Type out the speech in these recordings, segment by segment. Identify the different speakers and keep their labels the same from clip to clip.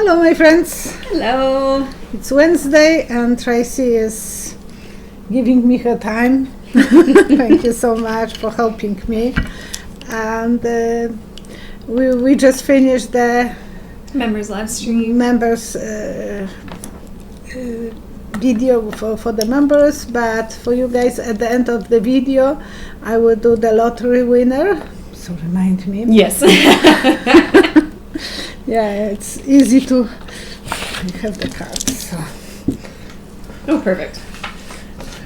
Speaker 1: Hello, my friends.
Speaker 2: Hello.
Speaker 1: It's Wednesday, and Tracy is giving me her time. Thank you so much for helping me. And we just finished the
Speaker 2: Members live stream.
Speaker 1: members video for the members, but for you guys at the end of the video, I will do the lottery winner. So remind me.
Speaker 2: Yes.
Speaker 1: Yeah, it's easy to have the cards. So.
Speaker 2: Oh, perfect.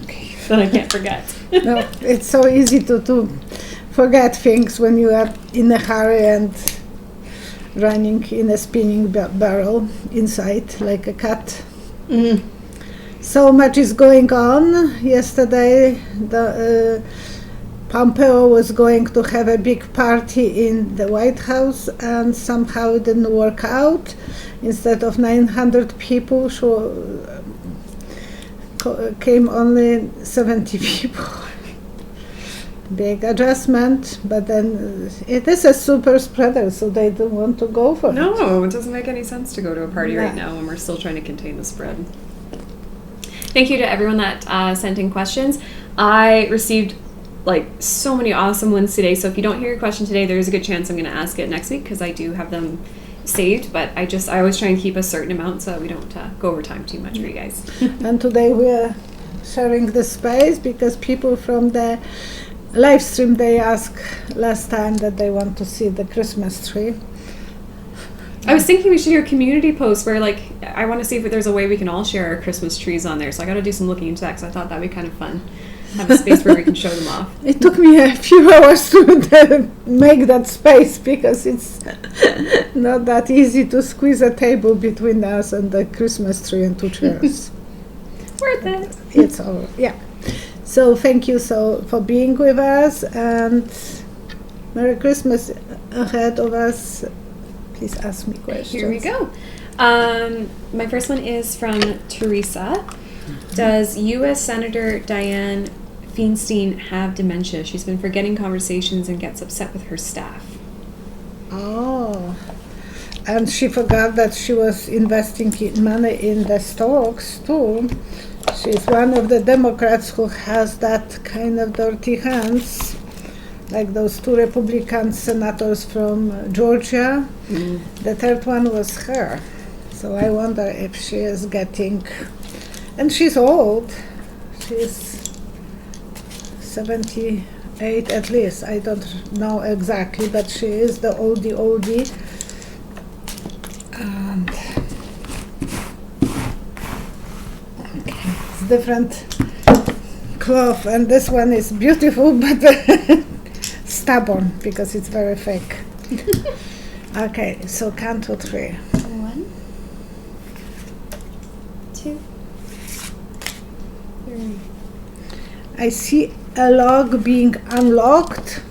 Speaker 1: Okay.
Speaker 2: Then I can't forget.
Speaker 1: No, it's so easy to forget things when you are in a hurry and running in a spinning barrel inside like a cat.
Speaker 2: Mm.
Speaker 1: So much is going on. Yesterday, Pompeo was going to have a big party in the White House, and somehow it didn't work out. Instead of 900 people, came only 70 people. Big adjustment, but then it is a super spreader, so they don't want to go for it.
Speaker 2: No, it doesn't make any sense to go to a party right now when we're still trying to contain the spread. Thank you to everyone that sent in questions. I received so many awesome ones today, so if you don't hear your question today, there's a good chance I'm going to ask it next week because I do have them saved, but I always try and keep a certain amount so that we don't go over time too much for you guys.
Speaker 1: And today we are sharing the space because people from the live stream, they asked last time that they want to see the Christmas tree.
Speaker 2: I was thinking we should do a community post where I want to see if there's a way we can all share our Christmas trees on there, so I got to do some looking into that because I thought that'd be kind of fun. Have a space where we can show them off.
Speaker 1: It took me a few hours to make that space because it's not that easy to squeeze a table between us and the Christmas tree and two chairs.
Speaker 2: Worth it.
Speaker 1: It's all, yeah. So thank you for being with us, and Merry Christmas ahead of us. Please ask me questions.
Speaker 2: Here we go. My first one is from Teresa. Does U.S. Senator Dianne Feinstein have dementia? She's been forgetting conversations and gets upset with her staff.
Speaker 1: Oh, and she forgot that she was investing money in the stocks too. She's one of the Democrats who has that kind of dirty hands, like those two Republican senators from Georgia. Mm. The third one was her. So I wonder if she is getting, and she's old. She's 78 at least. I don't know exactly, but she is the oldie. And okay, it's different cloth, and this one is beautiful, but stubborn because it's very fake. Okay, so count to 3.
Speaker 2: 1, 2, 3.
Speaker 1: I see a log being unlocked,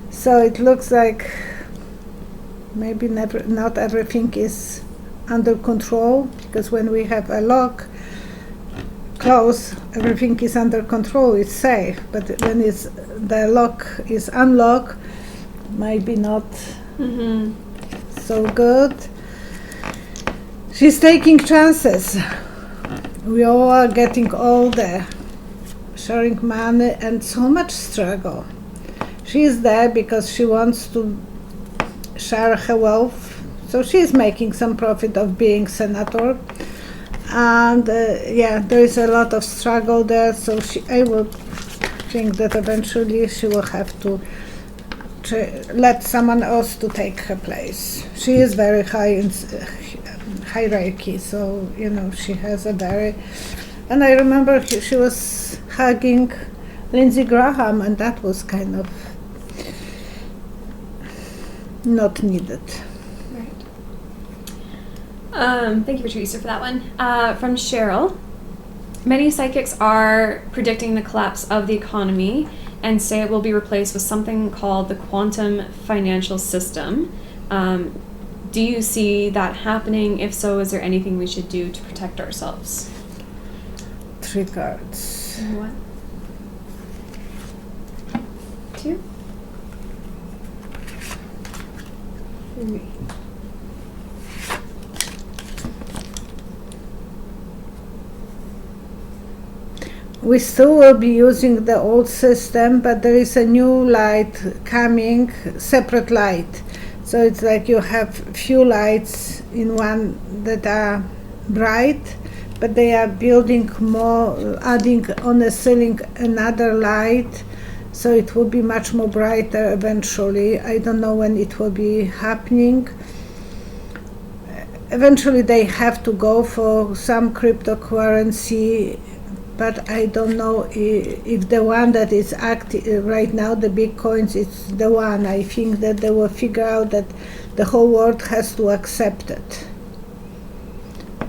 Speaker 1: so it looks like maybe not everything is under control, because when we have a lock closed, everything is under control, it's safe, but when the lock is unlocked, maybe not so good. She's taking chances. We all are getting older, sharing money, and so much struggle. She is there because she wants to share her wealth, so she's making some profit of being senator, and there is a lot of struggle there, so I would think that eventually she will have to let someone else to take her place. She is very high in hierarchy, so she has a very, and I remember she was hugging Lindsey Graham, and that was kind of not needed.
Speaker 2: Right. Thank you, Teresa, for that one. From Cheryl. Many psychics are predicting the collapse of the economy and say it will be replaced with something called the quantum financial system. Do you see that happening? If so, is there anything we should do to protect ourselves?
Speaker 1: 3 cards.
Speaker 2: 1, 2, 3.
Speaker 1: we still will be using the old system, but there is a new light coming, separate light. So it's like you have few lights in one that are bright, but they are building more, adding on the ceiling another light, so it will be much more brighter eventually. I don't know when it will be happening. Eventually they have to go for some cryptocurrency, but I don't know if the one that is active right now, the Bitcoins, is the one. I think that they will figure out that the whole world has to accept it.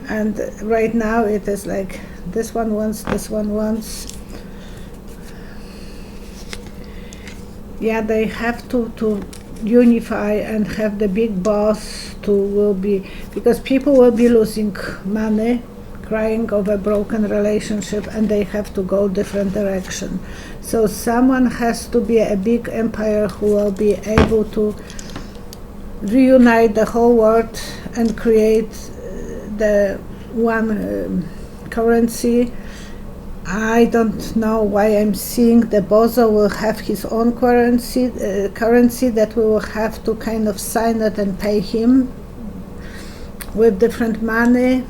Speaker 1: And right now it is like this one wants, this one wants. Yeah, they have to unify and have the big boss will be, because people will be losing money, crying over broken relationship, and they have to go different direction. So someone has to be a big empire who will be able to reunite the whole world and create the one currency. I don't know why I'm seeing the Bozo will have his own currency that we will have to kind of sign it and pay him with different money,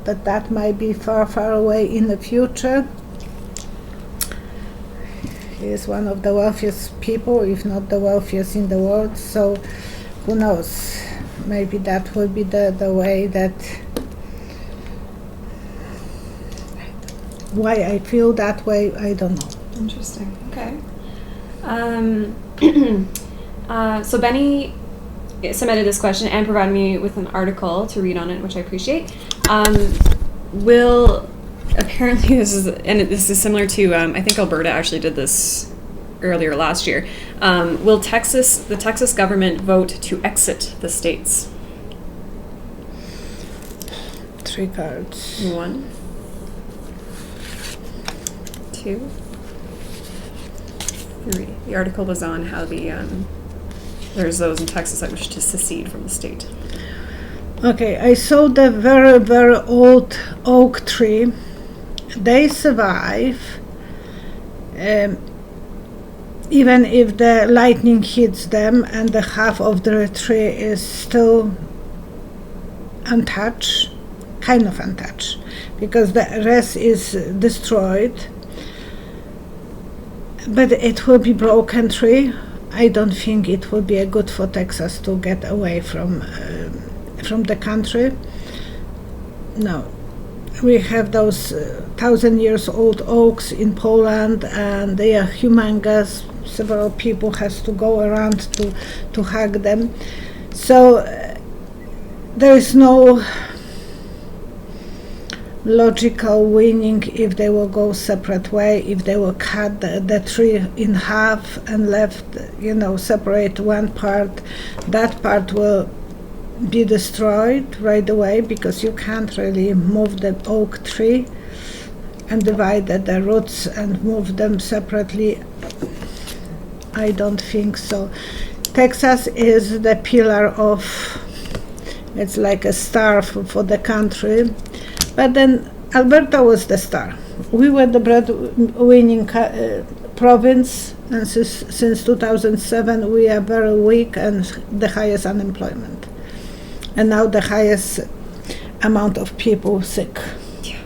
Speaker 1: but that might be far, far away in the future. He is one of the wealthiest people, if not the wealthiest in the world, so who knows, maybe that will be the way that, why I feel that way, I don't know.
Speaker 2: Interesting. Okay. So Benny submitted this question and provided me with an article to read on it, which I appreciate. Apparently this is similar to, I think Alberta actually did this earlier last year. Will the Texas government vote to exit the states?
Speaker 1: 3 cards.
Speaker 2: 1, 2, 3. The article was on how there's those in Texas that wish to secede from the state.
Speaker 1: Okay, I saw the very, very old oak tree. They survive, even if the lightning hits them and the half of the tree is still untouched, kind of untouched, because the rest is destroyed. But it will be broken tree. I don't think it will be good for Texas to get away from the country. No, we have those 1,000 years old oaks in Poland, and they are humongous. Several people has to go around to hug them. So there is no logical winning if they will go separate way, if they will cut the tree in half and left, separate one part, that part will be destroyed right away, because you can't really move the oak tree and divide the roots and move them separately. I don't think so. Texas is the pillar of, it's like a star for the country. But then Alberta was the star. We were the breadwinning province, and since 2007 we are very weak and the highest unemployment. And now the highest amount of people sick.
Speaker 2: Yeah.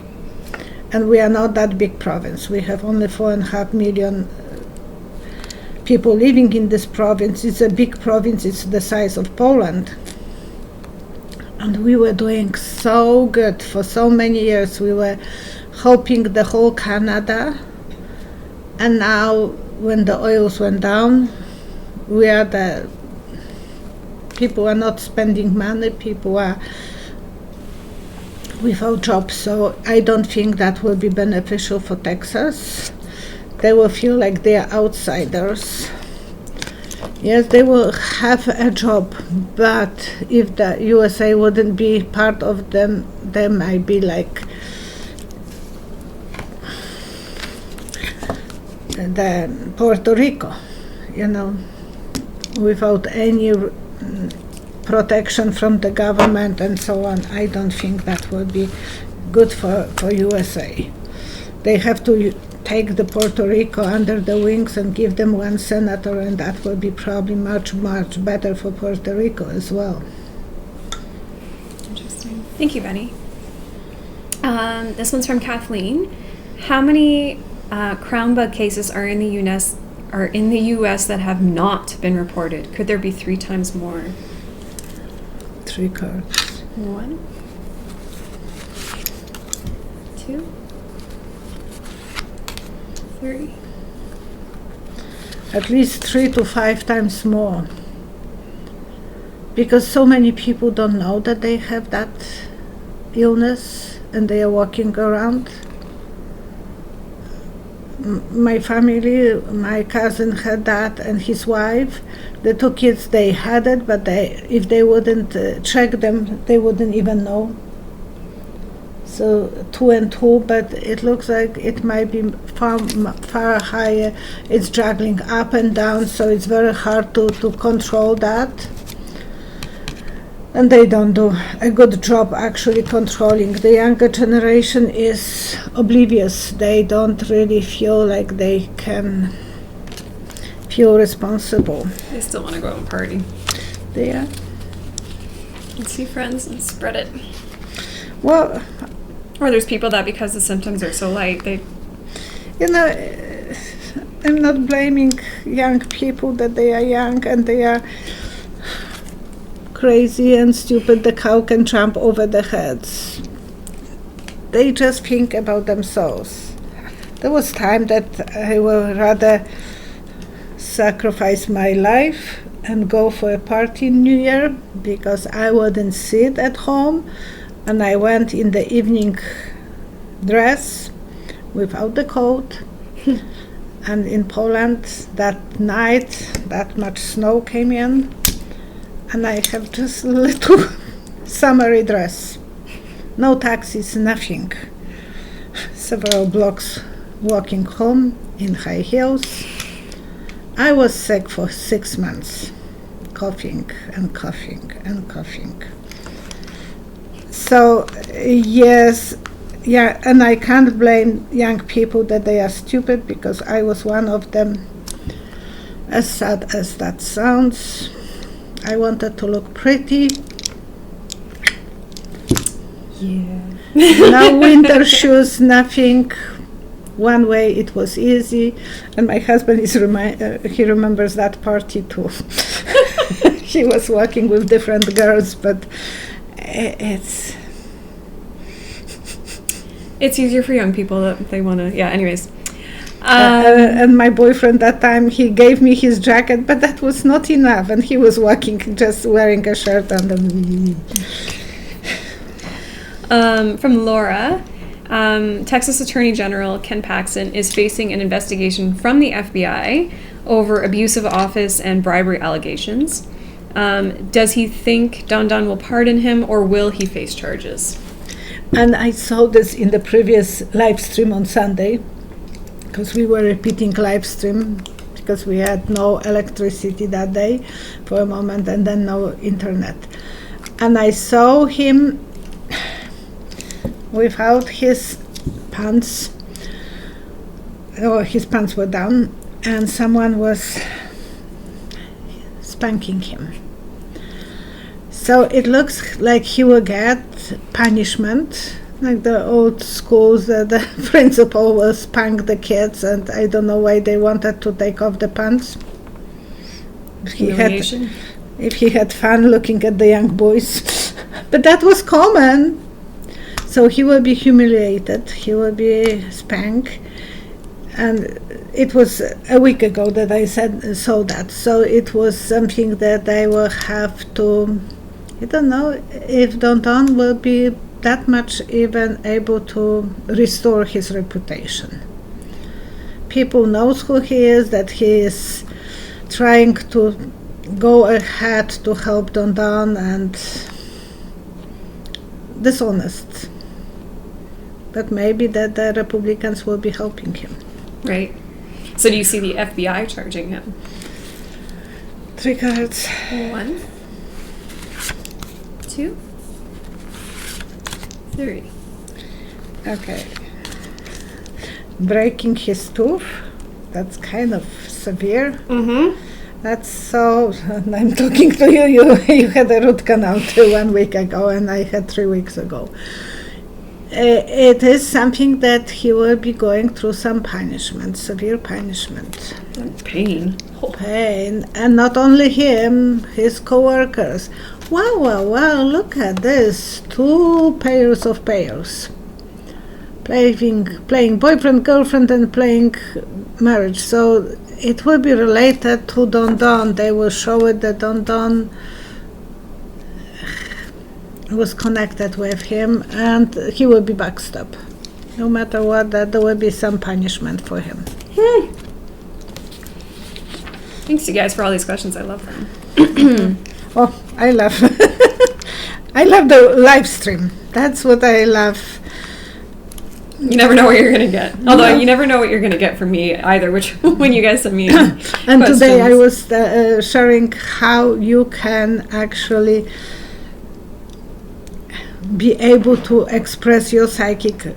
Speaker 1: And we are not that big province. We have only 4.5 million people living in this province. It's a big province, it's the size of Poland. And we were doing so good for so many years. We were helping the whole Canada. And now, when the oils went down, people are not spending money, people are without jobs. So I don't think that will be beneficial for Texas. They will feel like they are outsiders. Yes, they will have a job, but if the USA wouldn't be part of them, they might be like the Puerto Rico, without any protection from the government and so on. I don't think that will be good for USA. they have to take the Puerto Rico under the wings and give them one senator, and that will be probably much, much better for Puerto Rico as well.
Speaker 2: Interesting. Thank you, Benny. This one's from Kathleen. How many crown bug cases are in the U.S. that have not been reported? Could there be 3 times more?
Speaker 1: 3 cards.
Speaker 2: 1, 2, 3.
Speaker 1: At least 3 to 5 times more. Because so many people don't know that they have that illness and they are walking around. My family, my cousin had that, and his wife. The 2 kids, they had it, but if they wouldn't check them, they wouldn't even know. So 2 and 2, but it looks like it might be far higher. It's juggling up and down, so it's very hard to control that. And they don't do a good job actually controlling. The younger generation is oblivious. They don't really feel like they can feel responsible.
Speaker 2: They still want to go out and party.
Speaker 1: They are.
Speaker 2: And see friends and spread it.
Speaker 1: Well,
Speaker 2: or there's people that because the symptoms are so light, they...
Speaker 1: I'm not blaming young people that they are young and they are crazy and stupid. The cow can jump over their heads. They just think about themselves. There was time that I would rather sacrifice my life and go for a party in New Year because I wouldn't sit at home, and I went in the evening dress without the coat. And in Poland that night that much snow came in, and I have just a little summery dress. No taxis, nothing. Several blocks walking home in high heels. I was sick for 6 months, coughing and coughing and coughing. So, yes, yeah, and I can't blame young people that they are stupid because I was one of them. As sad as that sounds, I wanted to look pretty.
Speaker 2: Yeah.
Speaker 1: No winter shoes, nothing. One way it was easy, and my husband is he remembers that party too. He was working with different girls, but it's
Speaker 2: easier for young people that they want to. Yeah. Anyways.
Speaker 1: And my boyfriend that time, he gave me his jacket, but that was not enough, and he was working just wearing a shirt under.
Speaker 2: From Laura, Texas Attorney General Ken Paxton is facing an investigation from the FBI over abuse of office and bribery allegations. Does he think Don Don will pardon him, or will he face charges?
Speaker 1: And I saw this in the previous live stream on Sunday, because we were repeating live stream because we had no electricity that day for a moment, and then no internet. And I saw him without his pants, or his pants were down, and someone was spanking him. So it looks like he will get punishment, like the old schools, the principal will spank the kids, and I don't know why they wanted to take off the pants. If he had fun looking at the young boys. But that was common. So he will be humiliated, he will be spanked, and it was a week ago that I saw that. So it was something that I will have to, I don't know if Don Don will be that much even able to restore his reputation. People knows who he is, that he is trying to go ahead to help Don Don, and dishonest. But maybe that the Republicans will be helping him.
Speaker 2: Right. So do you see the FBI charging him?
Speaker 1: 3 cards.
Speaker 2: 1, 2, 3.
Speaker 1: Okay. breaking his tooth. That's kind of severe.
Speaker 2: Mm-hmm.
Speaker 1: That's so. I'm talking to you. You had a root canal 1 week ago, and I had 3 weeks ago. It is something that he will be going through some punishment, severe punishment.
Speaker 2: Pain.
Speaker 1: Pain, and not only him, his co-workers. Wow, look at this. 2 pairs of pairs. Playing boyfriend, girlfriend, and playing marriage. So it will be related to Don Don. They will show it that Don Don was connected with him, and he will be backstop. No matter what, that there will be some punishment for him.
Speaker 2: Thanks you guys for all these questions. I love them.
Speaker 1: Oh, I love I love the live stream. That's what I love.
Speaker 2: You never know what you're going to get. Although you never know what you're going to get from me either, which when you guys send me
Speaker 1: And today I was sharing how you can actually be able to express your psychic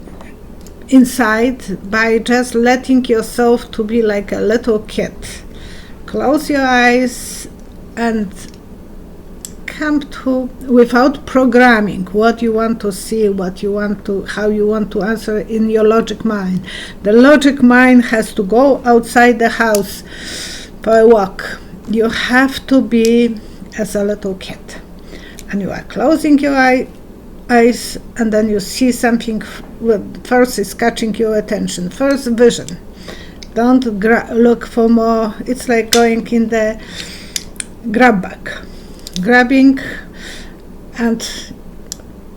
Speaker 1: inside by just letting yourself to be like a little kid. Close your eyes and come to, without programming, what you want to see, how you want to answer in your logic mind. The logic mind has to go outside the house for a walk. You have to be as a little kid. And you are closing your eyes, and then you see something. First is catching your attention. First vision. Don't look for more. It's like going in the grab bag. Grabbing, and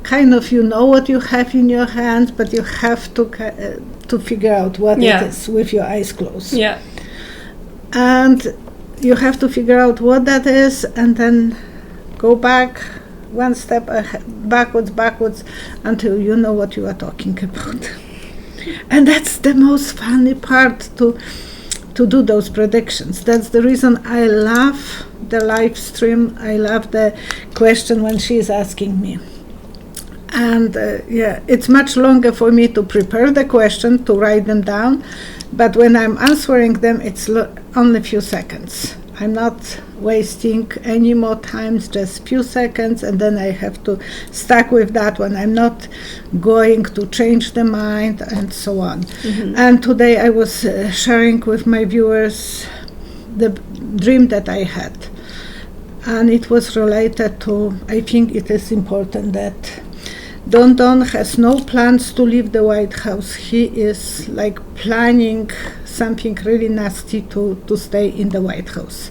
Speaker 1: kind of you know what you have in your hands, but you have to figure out what it is with your eyes closed.
Speaker 2: Yeah.
Speaker 1: And you have to figure out what that is, and then go back one step backwards until you know what you are talking about. And that's the most funny part to do those predictions. That's the reason I love the live stream. I love the question when she is asking me. And it's much longer for me to prepare the question, to write them down, but when I'm answering them, it's only a few seconds. I'm not wasting any more time, just few seconds, and then I have to stuck with that one. I'm not going to change the mind and so on. Mm-hmm. And today I was sharing with my viewers the dream that I had. And it was related to, I think it is important that Don Don has no plans to leave the White House. He is like planning something really nasty to stay in the White House.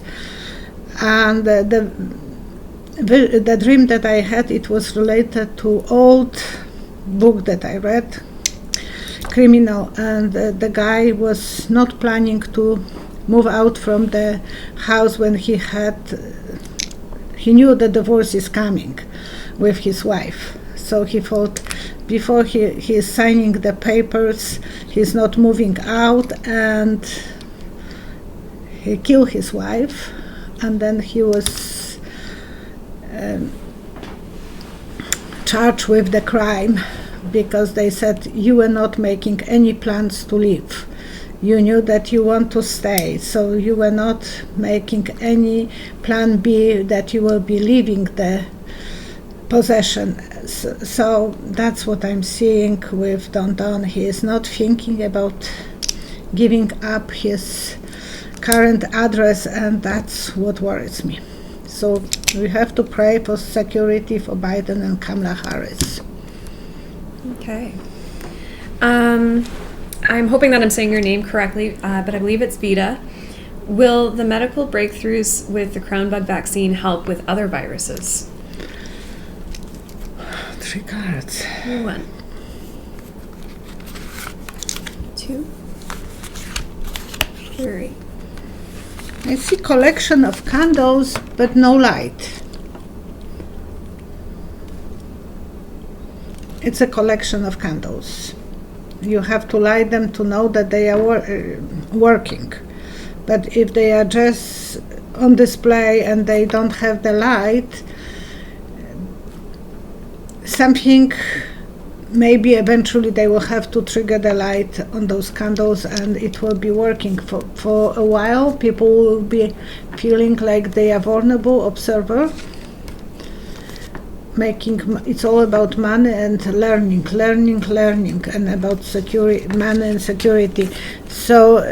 Speaker 1: And the dream that I had, it was related to old book that I read, criminal, and the guy was not planning to move out from the house when he knew the divorce is coming with his wife. So he thought before he is signing the papers, he's not moving out, and he killed his wife, and then he was charged with the crime because they said you were not making any plans to leave. You knew that you want to stay, so you were not making any plan B that you will be leaving the possession. So that's what I'm seeing with Don Don. He is not thinking about giving up his current address, and that's what worries me. So we have to pray for security for Biden and Kamala Harris.
Speaker 2: Okay. I'm hoping that I'm saying your name correctly, but I believe it's Vita. Will the medical breakthroughs with the crown bug vaccine help with other viruses?
Speaker 1: 3 cards.
Speaker 2: 1, 2, 3.
Speaker 1: I see collection of candles, but no light. It's a collection of candles. You have to light them to know that they are working. But if they are just on display and they don't have the light, something maybe eventually they will have to trigger the light on those candles and it will be working. For a while, people will be feeling like they are vulnerable observer. It's all about money and learning, and about money and security. So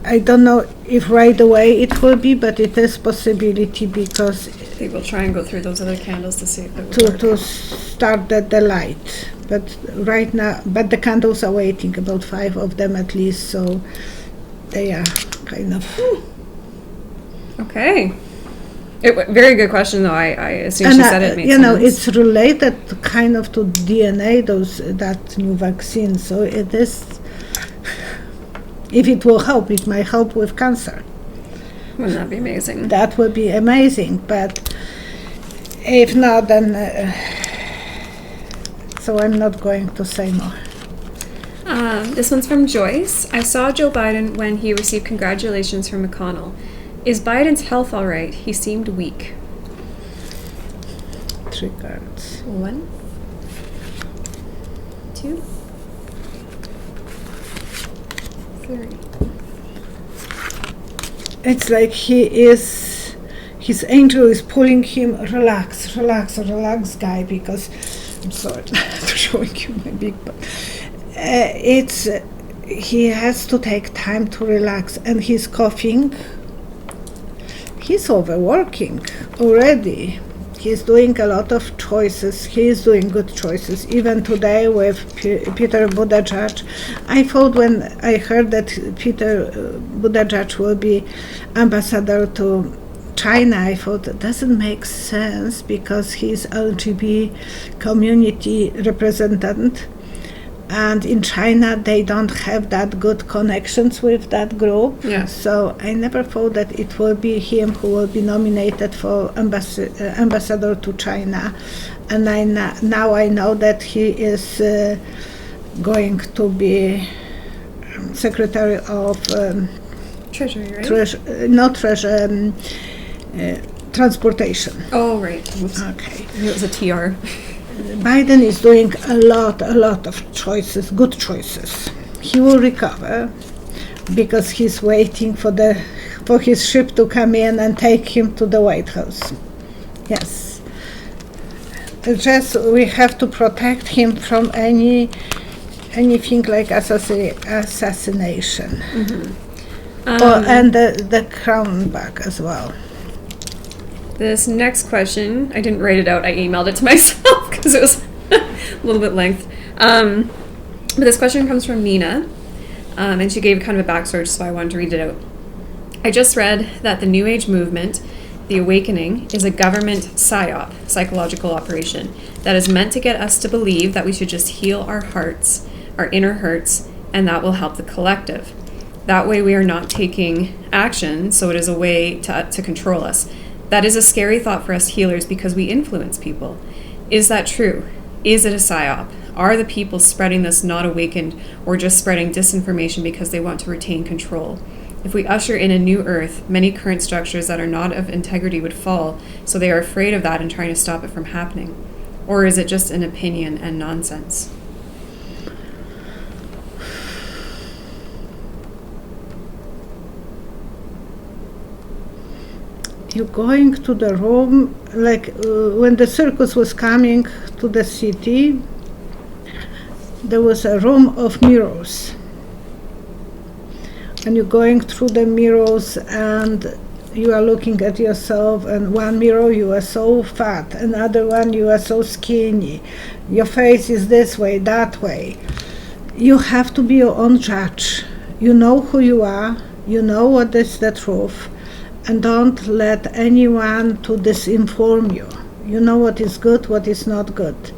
Speaker 1: I don't know if right away it will be, but it is possibility because
Speaker 2: They will try and go through those other candles to see if it will
Speaker 1: to
Speaker 2: work.
Speaker 1: start the light. But right now, the candles are waiting, about 5 of them at least, so they are kind of.
Speaker 2: Okay. Very good question, though. I as soon as she said it, made
Speaker 1: you
Speaker 2: sense.
Speaker 1: know, it's related kind of to DNA, that new vaccine. So it is. If it will help, it might help with cancer.
Speaker 2: Wouldn't that be amazing?
Speaker 1: That would be amazing, but if not, then. So I'm not going to say more.
Speaker 2: This one's from Joyce. I saw Joe Biden when he received congratulations from McConnell. Is Biden's health all right? He seemed weak.
Speaker 1: 3 cards.
Speaker 2: 1, 2, 3.
Speaker 1: It's like his angel is pulling him, relax, guy, because, I'm sorry for showing you my big butt. He has to take time to relax, and he's coughing. He's overworking already. He's doing a lot of choices. He's doing good choices. Even today with Peter Buttigieg, I thought when I heard that Peter Buttigieg will be ambassador to China, I thought that doesn't make sense because he's LGBT community representative. And in China, they don't have that good connections with that group.
Speaker 2: Yeah.
Speaker 1: So I never thought that it will be him who will be nominated for ambassador to China. And now I know that he is going to be Secretary of
Speaker 2: Treasury, right?
Speaker 1: Transportation.
Speaker 2: Oh, right. Oops.
Speaker 1: Okay.
Speaker 2: It was a TR.
Speaker 1: Biden is doing a lot of choices, good choices. He will recover because he's waiting for his ship to come in and take him to the White House. Yes. Just we have to protect him from anything like assassination.
Speaker 2: Mm-hmm.
Speaker 1: And the crown back as well.
Speaker 2: This next question, I didn't write it out. I emailed it to myself because it was a little bit length. But this question comes from Nina, and she gave kind of a backstory, so I wanted to read it out. I just read that the New Age movement, the Awakening, is a government PSYOP, psychological operation, that is meant to get us to believe that we should just heal our hearts, our inner hurts, and that will help the collective. That way we are not taking action, so it is a way to control us. That is a scary thought for us healers because we influence people. Is that true? Is it a PSYOP? Are the people spreading this not awakened or just spreading disinformation because they want to retain control? If we usher in a new earth, many current structures that are not of integrity would fall, so they are afraid of that and trying to stop it from happening. Or is it just an opinion and nonsense?
Speaker 1: You're going to the room, like when the circus was coming to the city, there was a room of mirrors. And you're going through the mirrors and you are looking at yourself, and one mirror you are so fat, another one you are so skinny, your face is this way, that way. You have to be your own judge. You know who you are, you know what is the truth. And don't let anyone to disinform you. You know what is good, what is not good.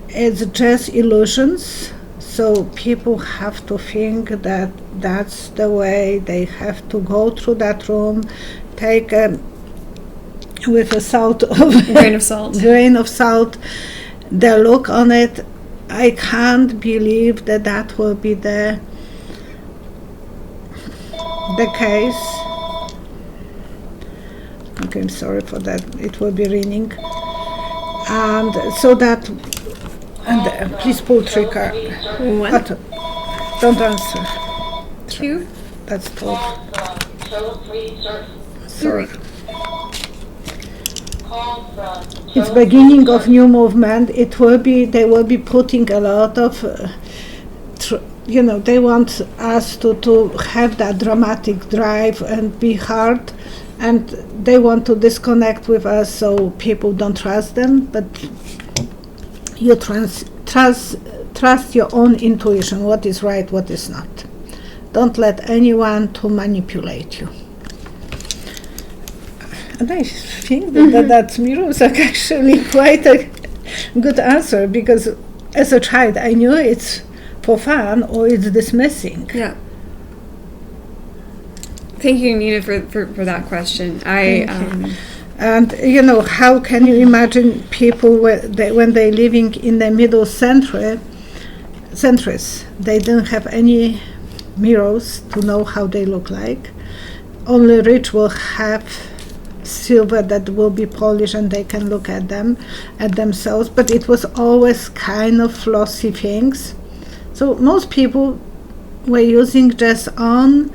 Speaker 1: It's just illusions, so people have to think that that's the way. They have to go through that room, take with a
Speaker 2: grain of salt.
Speaker 1: Grain of salt, the look on it. I can't believe that will be the case. Okay, I'm sorry for that. It will be raining. And so that And please pull trigger.
Speaker 2: One,
Speaker 1: Don't answer.
Speaker 2: 2,
Speaker 1: That's 12.
Speaker 2: Three.
Speaker 1: Sorry. It's beginning of new movement. They will be putting a lot of, they want us to have that dramatic drive and be hard, and they want to disconnect with us so people don't trust them. But you trust your own intuition, what is right, what is not. Don't let anyone to manipulate you. And I think that mirrors are actually quite a good answer, because as a child I knew it's for fun or it's dismissing.
Speaker 2: Yeah. Thank you, Nina, for that question.
Speaker 1: And how can you imagine people when they're living in the middle centuries, they didn't have any mirrors to know how they look like. Only rich will have silver that will be polished and they can look at themselves, but it was always kind of flossy things. So most people were using just on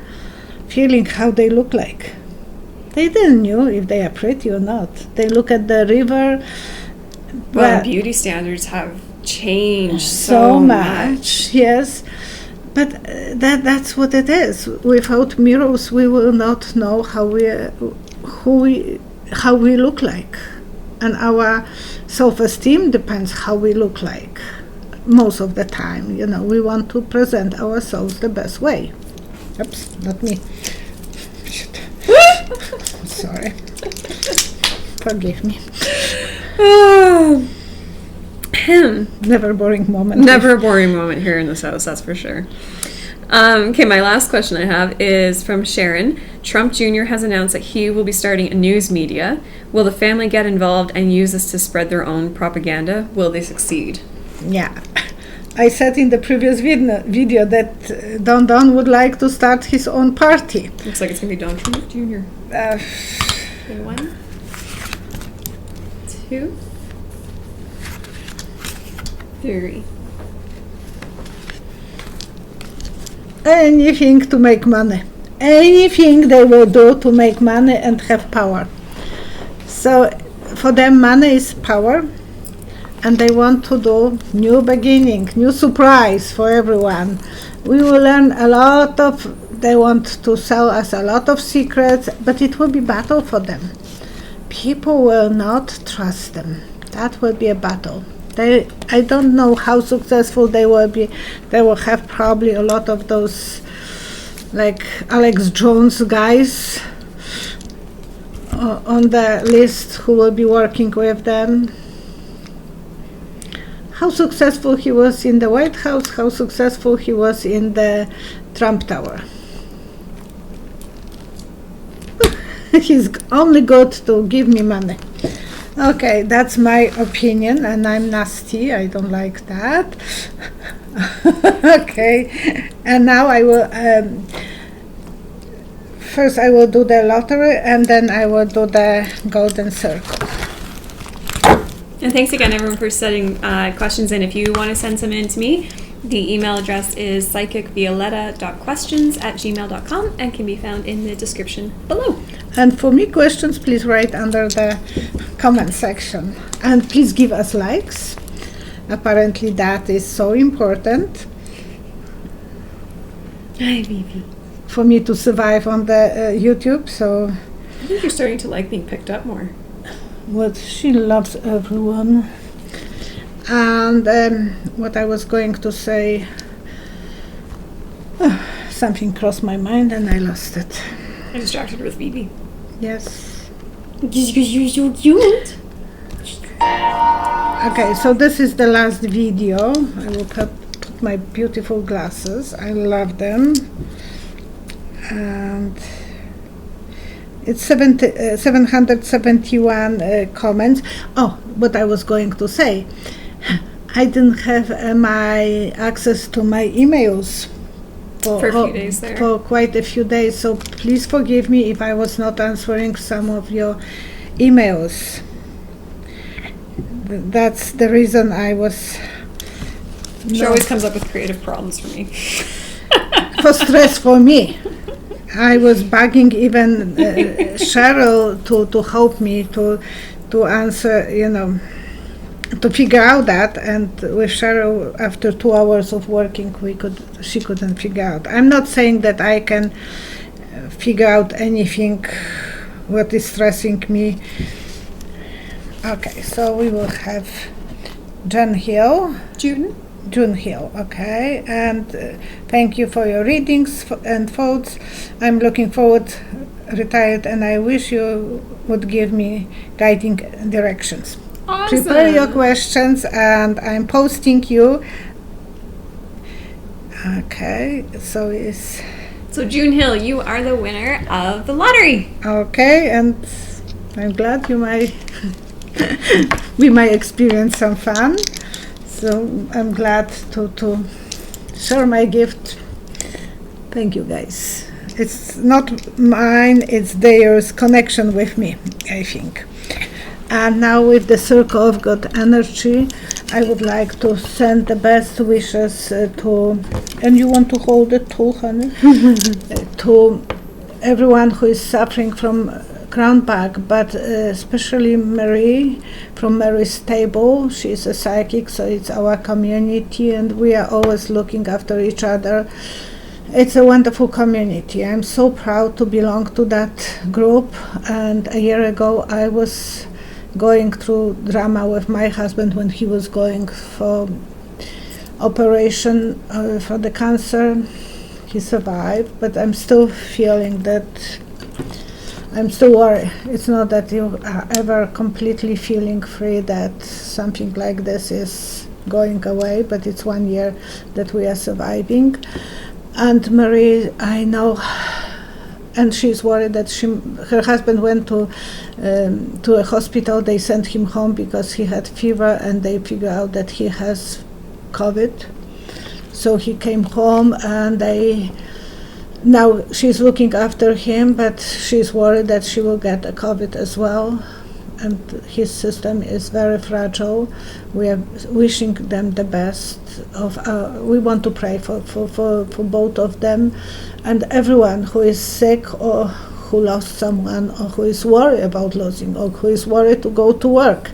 Speaker 1: feeling how they look like. They didn't know if they are pretty or not. They look at the river.
Speaker 2: Well, beauty standards have changed
Speaker 1: so much. Yes, but that's what it is. Without mirrors, we will not know how we look like, and our self-esteem depends how we look like. Most of the time, we want to present ourselves the best way. Oops, not me. Sorry. Forgive me. Never a boring moment.
Speaker 2: Never a boring moment here in this house, that's for sure. Okay, my last question I have is from Sharon. Trump Jr. has announced that he will be starting a news media. Will the family get involved and use this to spread their own propaganda? Will they succeed?
Speaker 1: Yeah. I said in the previous video that Don would like to start his own party.
Speaker 2: Looks like it's going to be Don Trump Jr. 1, 2, 3.
Speaker 1: Anything to make money. Anything they will do to make money and have power. So for them, money is power. And they want to do new beginning, new surprise for everyone. We will learn a lot they want to sell us a lot of secrets, but it will be battle for them. People will not trust them. That will be a battle. I don't know how successful they will be. They will have probably a lot of those like Alex Jones guys on the list who will be working with them. How successful he was in the White House, how successful he was in the Trump Tower. He's only good to give me money. Okay, that's my opinion, and I'm nasty. I don't like that. Okay, and now I will. First, I will do the lottery, and then I will do the golden circle.
Speaker 2: And thanks again, everyone, for sending questions in. If you want to send some in to me, the email address is psychicvioletta.questions@gmail.com and can be found in the description below.
Speaker 1: And for me, questions, please write under the comment section. And please give us likes. Apparently, that is so important.
Speaker 2: Hi, Vivi.
Speaker 1: For me to survive on the YouTube, so...
Speaker 2: I think you're starting to like being picked up more.
Speaker 1: Well, she loves everyone. And what I was going to say, something crossed my mind and I lost it.
Speaker 2: I distracted her with Vivi.
Speaker 1: Yes.
Speaker 2: Because you're so cute.
Speaker 1: Okay, so this is the last video. I will put my beautiful glasses. I love them. And it's 771 comments. Oh, what I was going to say. I didn't have my access to my emails
Speaker 2: for a few days there.
Speaker 1: For quite a few days, so please forgive me if I was not answering some of your emails. That's the reason I was
Speaker 2: She
Speaker 1: No.
Speaker 2: always comes up with creative problems for me.
Speaker 1: For stress for me. I was bugging even Cheryl to help me to answer, to figure out that. And with Cheryl, after 2 hours of working, she couldn't figure out. I'm not saying that I can figure out anything what is stressing me. Okay, so we will have Jen Hill. June Hill, okay, and thank you for your readings and thoughts. I'm looking forward, retired, and I wish you would give me guiding directions.
Speaker 2: Awesome.
Speaker 1: Prepare your questions, and I'm posting you. Okay, so
Speaker 2: June Hill, you are the winner of the lottery.
Speaker 1: okay, and I'm glad we might experience some fun. So I'm glad to share my gift. Thank you, guys. It's not mine, it's theirs, connection with me, I think. And now with the Circle of God energy, I would like to send the best wishes and you want to hold it too, honey? To everyone who is suffering from crown back, but especially Marie from Mary's Table. She's a psychic, so it's our community, and we are always looking after each other. It's a wonderful community. I'm so proud to belong to that group. And a year ago, I was going through drama with my husband when he was going for operation for the cancer. He survived, but I'm still feeling that I'm still worried. It's not that you are ever completely feeling free that something like this is going away, but it's 1 year that we are surviving. And Marie, I know, and she's worried that her husband went to a hospital. They sent him home because he had fever, and they figured out that he has COVID. So he came home, and now she's looking after him, but she's worried that she will get a COVID as well, and his system is very fragile. We are wishing them the best. We want to pray for both of them, and everyone who is sick or who lost someone or who is worried about losing or who is worried to go to work.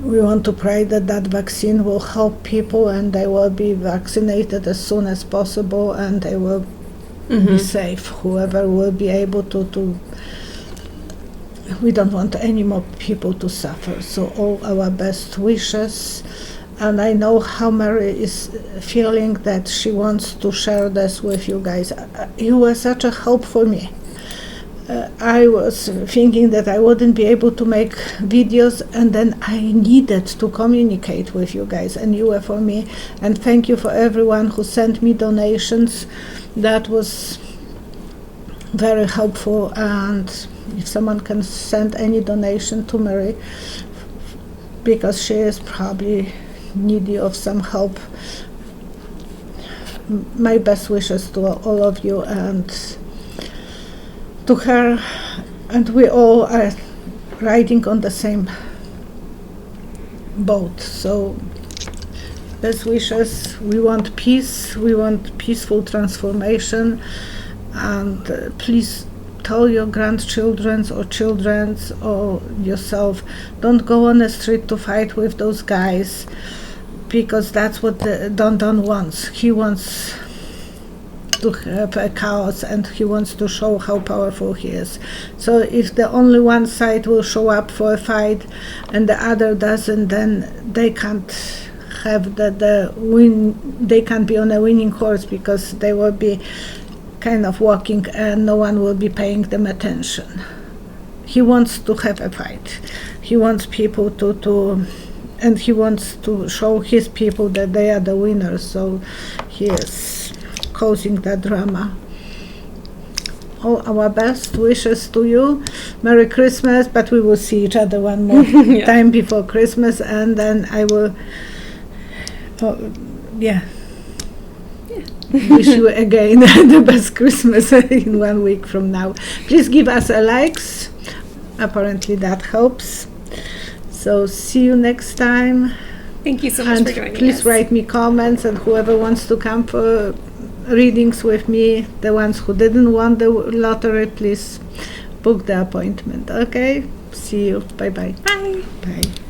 Speaker 1: We want to pray that vaccine will help people and they will be vaccinated as soon as possible, and they will be safe. Whoever will be able to. We don't want any more people to suffer. So all our best wishes. And I know how Mary is feeling, that she wants to share this with you guys. You were such a help for me. I was thinking that I wouldn't be able to make videos, and then I needed to communicate with you guys, and you were for me. And thank you for everyone who sent me donations. That was very helpful. And if someone can send any donation to Mary, because she is probably needy of some help, my best wishes to all of you and to her, and we all are riding on the same boat. So best wishes. We want peace, we want peaceful transformation, and please tell your grandchildren or children or yourself, don't go on the street to fight with those guys, because that's what Don wants. He wants to have a chaos, and he wants to show how powerful he is. So if the only one side will show up for a fight and the other doesn't, then they can't have the win. They can't be on a winning horse, because they will be kind of walking and no one will be paying them attention. He wants to have a fight. He wants people and he wants to show his people that they are the winners. So he is causing that drama. All our best wishes to you. Merry Christmas, but we will see each other one more time before Christmas, and then I will wish you again the best Christmas in 1 week from now. Please give us a likes. Apparently that helps. So see you next time.
Speaker 2: Thank you so much
Speaker 1: And
Speaker 2: for joining
Speaker 1: please
Speaker 2: us.
Speaker 1: write me comments, and whoever wants to come for readings with me, the ones who didn't want the lottery, please book the appointment. Okay? See you. Bye-bye.
Speaker 2: Bye.
Speaker 1: Bye.